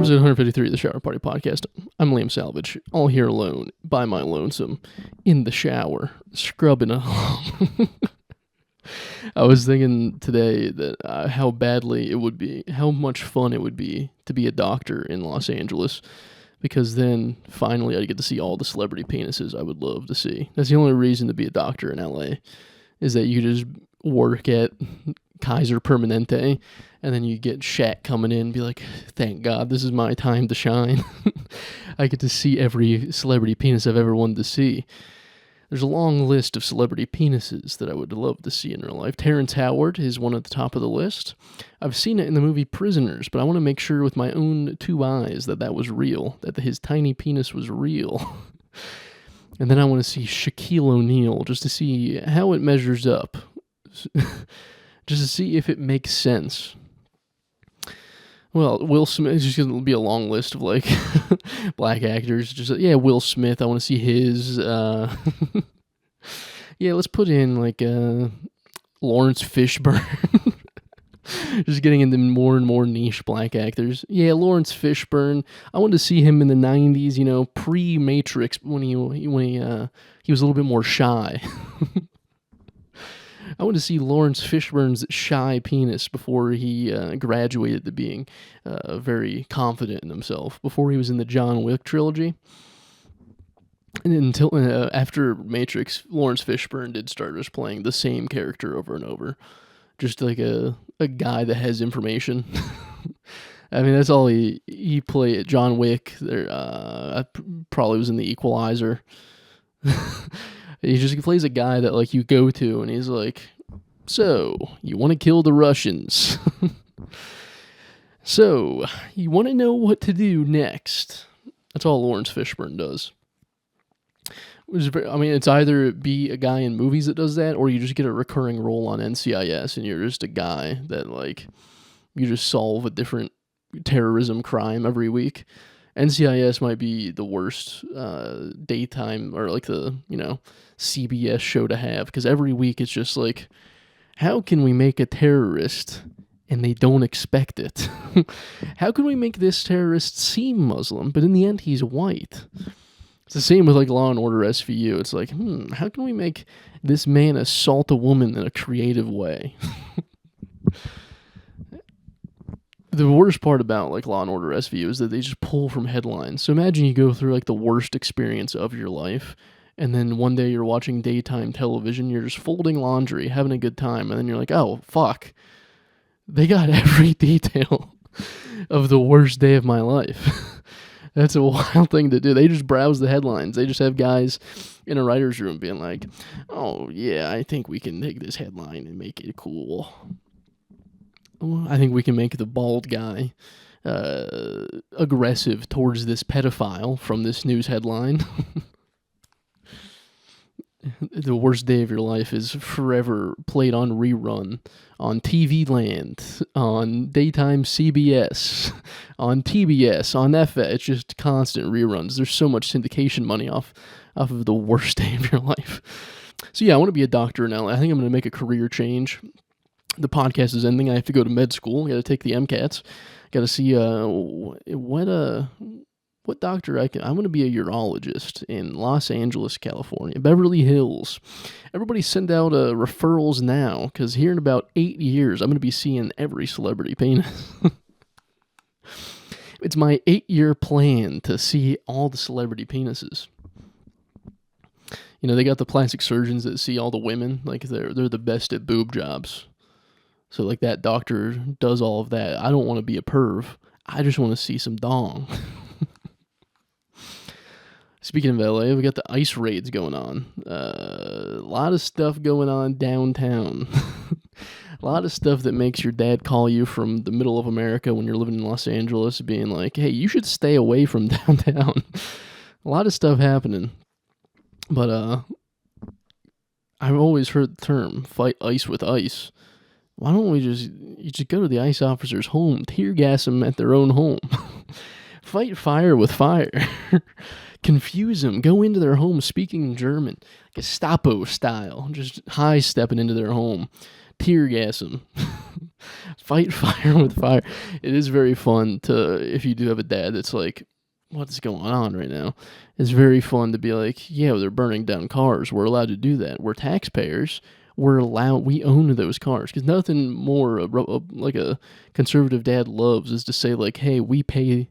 Episode 153 of the Shower Party Podcast. I'm Liam Salvage, all here alone, by my lonesome, in the shower, scrubbing along. I was thinking today that how badly it would be, how much fun it would be to be a doctor in Los Angeles, because then finally I'd get to see all the celebrity penises I would love to see. That's the only reason to be a doctor in LA, is that you just work at Kaiser Permanente, and then you get Shaq coming in and be like, thank God, this is my time to shine. I get to see every celebrity penis I've ever wanted to see. There's a long list of celebrity penises that I would love to see in real life. Terrence Howard is one at the top of the list. I've seen it in the movie Prisoners, but I want to make sure with my own two eyes that that was real, that his tiny penis was real. And then I want to see Shaquille O'Neal, just to see how it measures up. Just to see if it makes sense. Well, Will Smith is just going to be a long list of, like, black actors. Just, yeah, Will Smith, I want to see his. Yeah, let's put in, like, Lawrence Fishburne. Just getting into more and more niche black actors. Yeah, Lawrence Fishburne. I wanted to see him in the 90s, you know, pre-Matrix, when he was a little bit more shy. I want to see Lawrence Fishburne's shy penis before he graduated to being very confident in himself, before he was in the John Wick trilogy. And until after Matrix, Lawrence Fishburne did start just playing the same character over and over. Just like a guy that has information. I mean, that's all he played. John Wick, probably was in The Equalizer. He plays a guy that, like, you go to, and he's like, so, you want to kill the Russians. So, you want to know what to do next. That's all Lawrence Fishburne does. I mean, it's either be a guy in movies that does that, or you just get a recurring role on NCIS, and you're just a guy that, like, you just solve a different terrorism crime every week. NCIS might be the worst daytime, or like the, you know, CBS show to have, because every week it's just like, how can we make a terrorist and they don't expect it? How can we make this terrorist seem Muslim, but in the end he's white? It's the same with, like, Law and Order SVU. It's like, how can we make this man assault a woman in a creative way? The worst part about, like, Law & Order SVU is that they just pull from headlines. So imagine you go through, like, the worst experience of your life, and then one day you're watching daytime television, you're just folding laundry, having a good time, and then you're like, oh, fuck. They got every detail of the worst day of my life. That's a wild thing to do. They just browse the headlines. They just have guys in a writer's room being like, oh, yeah, I think we can take this headline and make it cool. I think we can make the bald guy aggressive towards this pedophile from this news headline. The worst day of your life is forever played on rerun, on TV Land, on daytime CBS, on TBS, on FX. It's just constant reruns. There's so much syndication money off of the worst day of your life. So yeah, I want to be a doctor now. I think I'm going to make a career change. The podcast is ending. I have to go to med school. I got to take the MCATs. Got to see what doctor I can. I'm going to be a urologist in Los Angeles, California, Beverly Hills. Everybody send out referrals now, because here in about 8 years, I'm going to be seeing every celebrity penis. It's my 8-year plan to see all the celebrity penises. You know, they got the plastic surgeons that see all the women. Like, they're the best at boob jobs. So, like, that doctor does all of that. I don't want to be a perv. I just want to see some dong. Speaking of LA, we got the ice raids going on. A lot of stuff going on downtown. A lot of stuff that makes your dad call you from the middle of America when you're living in Los Angeles, being like, hey, you should stay away from downtown. A lot of stuff happening. But I've always heard the term, fight ice with ice. Why don't we just go to the ICE officer's home, tear gas them at their own home. Fight fire with fire. Confuse them. Go into their home speaking German, Gestapo style. Just high stepping into their home. tear gas them. Fight fire with fire. It is very fun to, if you do have a dad that's like, what's going on right now? It's very fun to be like, yeah, they're burning down cars. We're allowed to do that. We're taxpayers. We own those cars. Because nothing more like a conservative dad loves is to say like, hey, we pay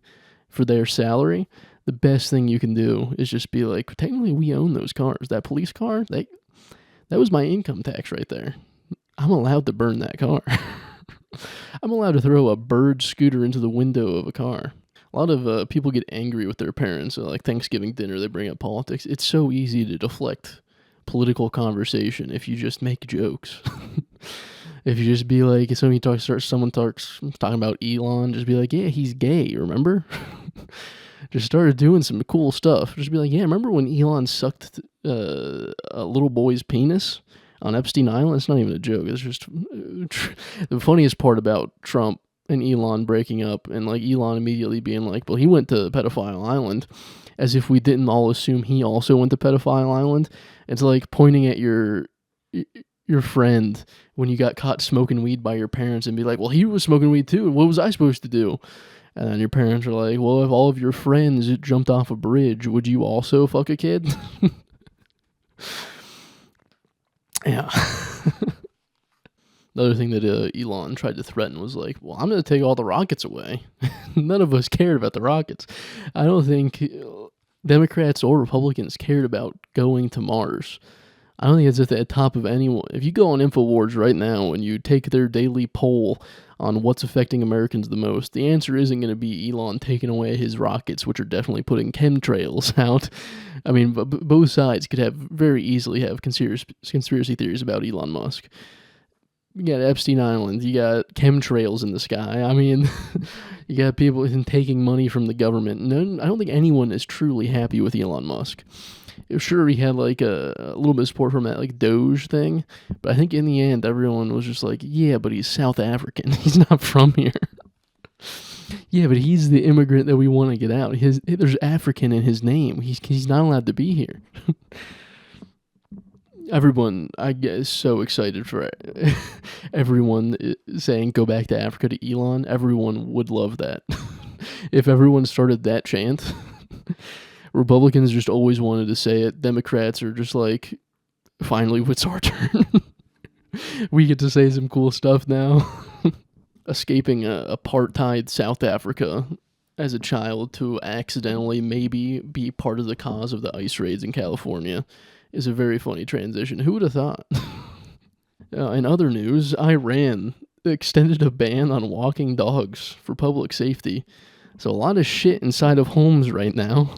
for their salary. The best thing you can do is just be like, technically we own those cars. That police car, that was my income tax right there. I'm allowed to burn that car. I'm allowed to throw a bird scooter into the window of a car. A lot of people get angry with their parents. So like Thanksgiving dinner, they bring up politics. It's so easy to deflect political conversation if you just make jokes. If you just be like, if someone starts talking about Elon, just be like, yeah, he's gay, remember? Just started doing some cool stuff. Just be like, yeah, remember when Elon sucked a little boy's penis on Epstein Island? It's not even a joke. It's just the funniest part about Trump and Elon breaking up, and like Elon immediately being like, well, he went to Pedophile Island, as if we didn't all assume he also went to Pedophile Island. It's like pointing at your friend when you got caught smoking weed by your parents and be like, well, he was smoking weed too. What was I supposed to do? And then your parents are like, well, if all of your friends jumped off a bridge, would you also fuck a kid? Yeah. Another thing that Elon tried to threaten was like, well, I'm going to take all the rockets away. None of us cared about the rockets. I don't think Democrats or Republicans cared about going to Mars. I don't think it's at the top of anyone. If you go on InfoWars right now and you take their daily poll on what's affecting Americans the most, the answer isn't going to be Elon taking away his rockets, which are definitely putting chemtrails out. I mean, both sides could very easily have conspiracy theories about Elon Musk. You got Epstein Island, you got chemtrails in the sky. I mean, you got people taking money from the government. I don't think anyone is truly happy with Elon Musk. Sure, he had like a little bit of support from that like Doge thing, but I think in the end everyone was just like, yeah, but he's South African. He's not from here. Yeah, but he's the immigrant that we want to get out. There's African in his name. He's not allowed to be here. Everyone, I guess, is so excited for everyone saying go back to Africa to Elon. Everyone would love that. If everyone started that chant. Republicans just always wanted to say it. Democrats are just like, finally, it's our turn. We get to say some cool stuff now. Escaping apartheid South Africa as a child to accidentally maybe be part of the cause of the ICE raids in California is a very funny transition. Who would have thought? In other news, Iran extended a ban on walking dogs for public safety. So a lot of shit inside of homes right now.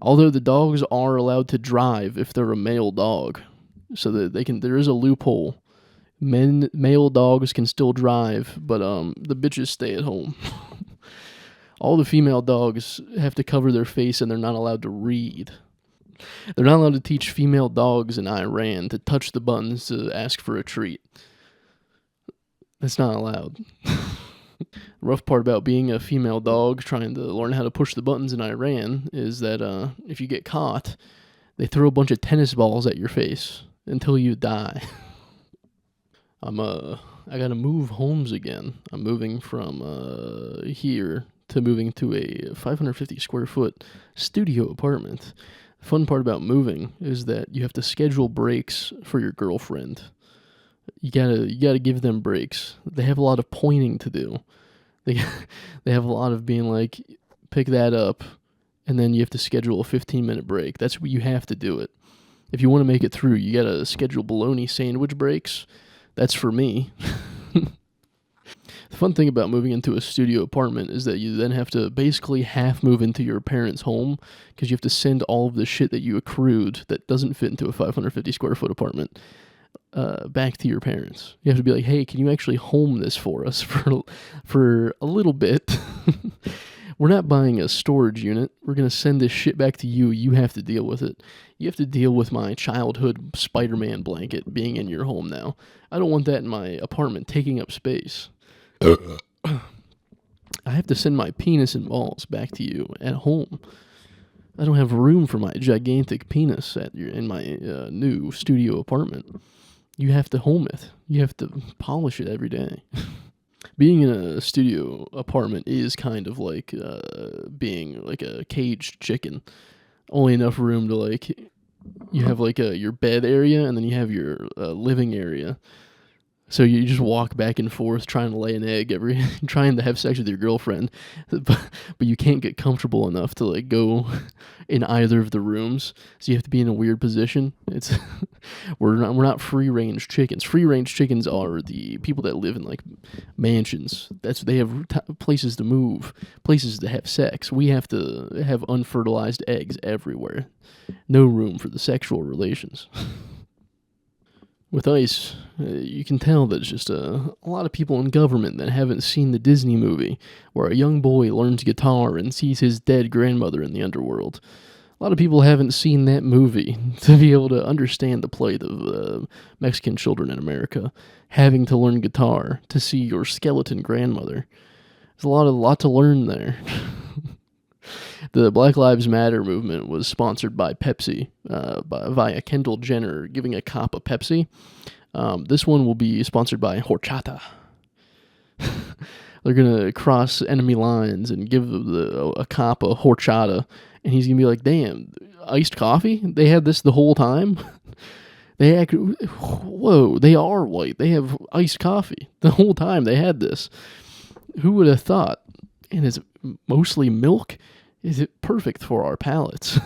Although the dogs are allowed to drive if they're a male dog. So that there is a loophole. Male dogs can still drive, but the bitches stay at home. All the female dogs have to cover their face and they're not allowed to read. They're not allowed to teach female dogs in Iran to touch the buttons to ask for a treat. That's not allowed. The rough part about being a female dog trying to learn how to push the buttons in Iran is that if you get caught, they throw a bunch of tennis balls at your face until you die. I gotta move homes again. I'm moving from here to moving to a 550 square foot studio apartment. The fun part about moving is that you have to schedule breaks for your girlfriend. You gotta give them breaks. They have a lot of pointing to do. They have a lot of being like, pick that up, and then you have to schedule a 15-minute break. That's what you have to do it. If you want to make it through, you gotta schedule bologna sandwich breaks. That's for me. The fun thing about moving into a studio apartment is that you then have to basically half move into your parents' home because you have to send all of the shit that you accrued that doesn't fit into a 550 square foot apartment back to your parents. You have to be like, hey, can you actually home this for us for a little bit? We're not buying a storage unit. We're going to send this shit back to you. You have to deal with it. You have to deal with my childhood Spider-Man blanket being in your home now. I don't want that in my apartment taking up space. I have to send my penis and balls back to you at home. I don't have room for my gigantic penis in my new studio apartment. You have to home it. You have to polish it every day. Being in a studio apartment is kind of like being like a caged chicken. Only enough room to like you have like your bed area and then you have your living area. So you just walk back and forth trying to lay an egg trying to have sex with your girlfriend, but you can't get comfortable enough to like go in either of the rooms. So you have to be in a weird position. It's we're not free range chickens. Free range chickens are the people that live in like mansions. They have places to move, places to have sex. We have to have unfertilized eggs everywhere. No room for the sexual relations. With ice, you can tell that it's just a lot of people in government that haven't seen the Disney movie where a young boy learns guitar and sees his dead grandmother in the underworld. A lot of people haven't seen that movie to be able to understand the plight of Mexican children in America, having to learn guitar to see your skeleton grandmother. There's a lot to learn there. The Black Lives Matter movement was sponsored by Pepsi, via Kendall Jenner giving a cop a Pepsi. This one will be sponsored by Horchata. They're going to cross enemy lines and give a cop a Horchata, and he's going to be like, damn, iced coffee? They had this the whole time? They are white. They have iced coffee. The whole time they had this. Who would have thought? And it's mostly milk? Is it perfect for our palates?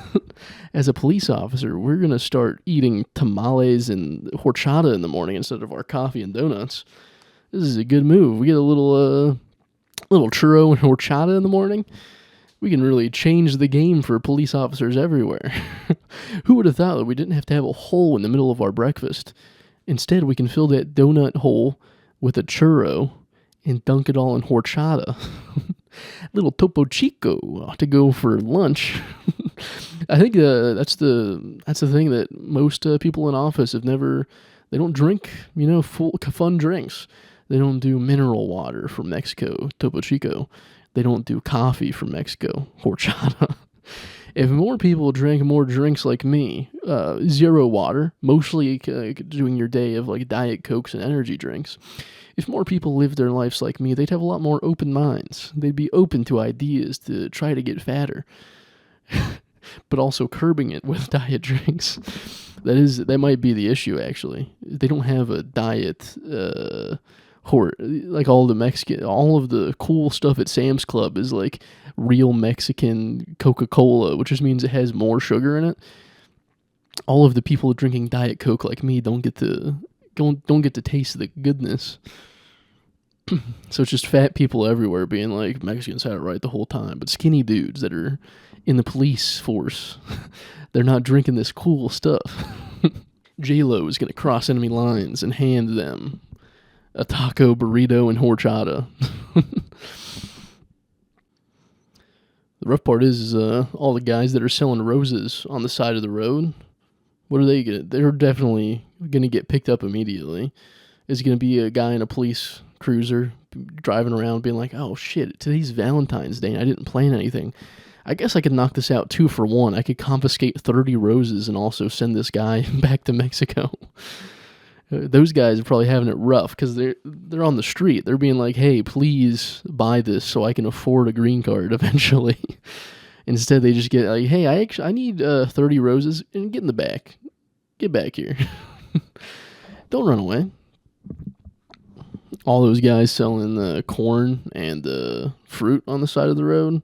As a police officer, we're going to start eating tamales and horchata in the morning instead of our coffee and donuts. This is a good move. We get a little churro and horchata in the morning. We can really change the game for police officers everywhere. Who would have thought that we didn't have to have a hole in the middle of our breakfast? Instead, we can fill that donut hole with a churro and dunk it all in horchata. Little Topo Chico to go for lunch. I think that's the thing that most people in office have never. They don't drink, full fun drinks. They don't do mineral water from Mexico, Topo Chico. They don't do coffee from Mexico, horchata. If more people drank more drinks like me, zero water, mostly doing your day of like Diet Cokes and energy drinks. If more people lived their lives like me, they'd have a lot more open minds. They'd be open to ideas to try to get fatter, but also curbing it with diet drinks. That might be the issue, actually. They don't have a diet, like all of the cool stuff at Sam's Club is like real Mexican Coca-Cola, which just means it has more sugar in it. All of the people drinking Diet Coke like me don't get to taste the goodness. So it's just fat people everywhere being like, Mexicans had it right the whole time. But skinny dudes that are in the police force, they're not drinking this cool stuff. J-Lo is going to cross enemy lines and hand them a taco, burrito, and horchata. The rough part is all the guys that are selling roses on the side of the road. What are they going to... They're definitely going to get picked up immediately. Is going to be a guy in a police cruiser driving around being like, oh shit, today's Valentine's Day and I didn't plan anything. I guess I could knock this out 2 for 1. I could confiscate 30 roses and also send this guy back to Mexico. Those guys are probably having it rough because they're on the street. They're being like, hey, please buy this so I can afford a green card eventually. Instead, they just get like, hey, I need 30 roses and get in the back. Get back here. Don't run away. All those guys selling corn and fruit on the side of the road.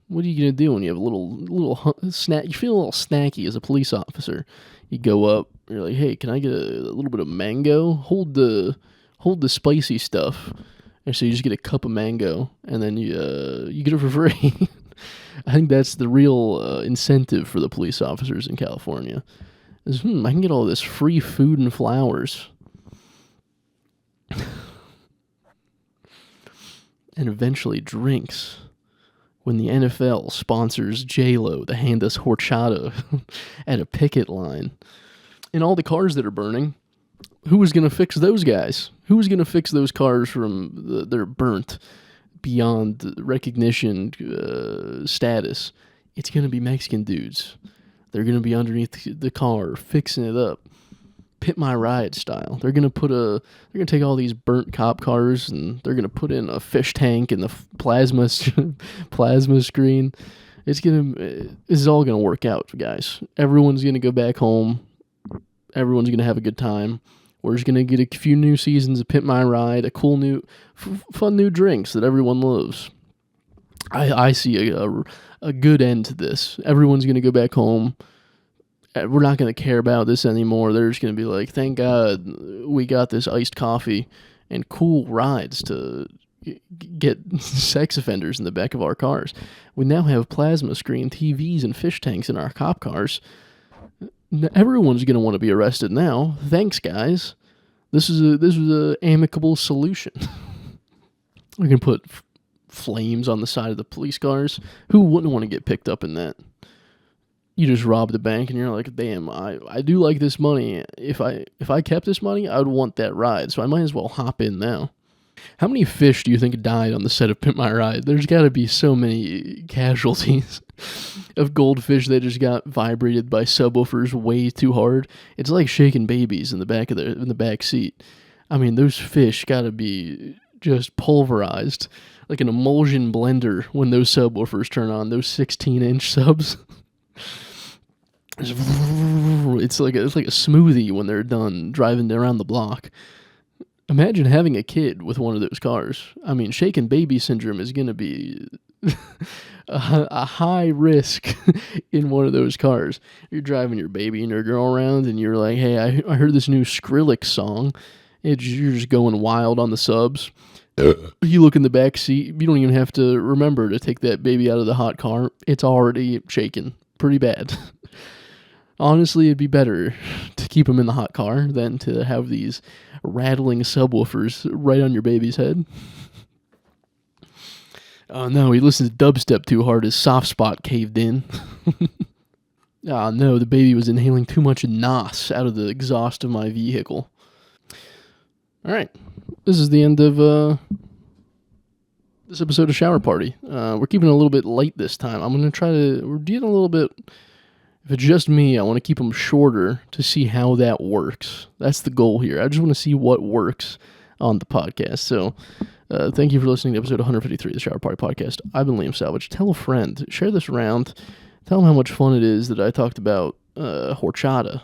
What are you gonna do when you have a little snack? You feel a little snacky as a police officer. You go up. You're like, hey, can I get a little bit of mango? Hold the spicy stuff. And so you just get a cup of mango, and then you get it for free. I think that's the real incentive for the police officers in California. Is I can get all this free food and flowers. And eventually drinks when the NFL sponsors J-Lo to hand us horchata at a picket line. And all the cars that are burning, who is going to fix those guys? Who is going to fix those cars from they're burnt beyond recognition status? It's going to be Mexican dudes. They're going to be underneath the car fixing it up. Pit My Ride style. They're gonna take all these burnt cop cars and they're gonna put in a fish tank and the plasma plasma screen. This is all gonna work out, guys. Everyone's gonna go back home. Everyone's gonna have a good time. We're just gonna get a few new seasons of Pit My Ride, a cool new, fun new drinks that everyone loves. I see a good end to this. Everyone's gonna go back home. We're not going to care about this anymore. They're just going to be like, thank God we got this iced coffee and cool rides to get sex offenders in the back of our cars. We now have plasma screen TVs and fish tanks in our cop cars. Everyone's going to want to be arrested now. Thanks, guys. This is a amicable solution. We can put flames on the side of the police cars. Who wouldn't want to get picked up in that? You just robbed the bank and you're like, damn, I do like this money. If I kept this money, I would want that ride, so I might as well hop in now. How many fish do you think died on the set of Pimp My Ride? There's got to be so many casualties of goldfish that just got vibrated by subwoofers way too hard. It's like shaking babies in the back seat. I mean, those fish got to be just pulverized like an emulsion blender when those subwoofers turn on. Those 16-inch subs. It's like a smoothie when they're done driving around the block. Imagine having a kid with one of those cars. I mean, shaken baby syndrome is going to be a high risk in one of those cars. You're driving your baby and your girl around, and you're like, hey, I heard this new Skrillex song. You're just going wild on the subs. You look in the back seat. You don't even have to remember to take that baby out of the hot car. It's already shaking pretty bad. Honestly, it'd be better to keep them in the hot car than to have these rattling subwoofers right on your baby's head. Oh no, he listened to dubstep too hard, his soft spot caved in. Oh no, the baby was inhaling too much NOS out of the exhaust of my vehicle. Alright, this is the end of this episode of Shower Party. We're keeping it a little bit late this time. We're getting a little bit... If it's just me, I want to keep them shorter to see how that works. That's the goal here. I just want to see what works on the podcast. So, thank you for listening to episode 153 of the Shower Party Podcast. I've been Liam Salvage. Tell a friend. Share this around. Tell them how much fun it is that I talked about horchata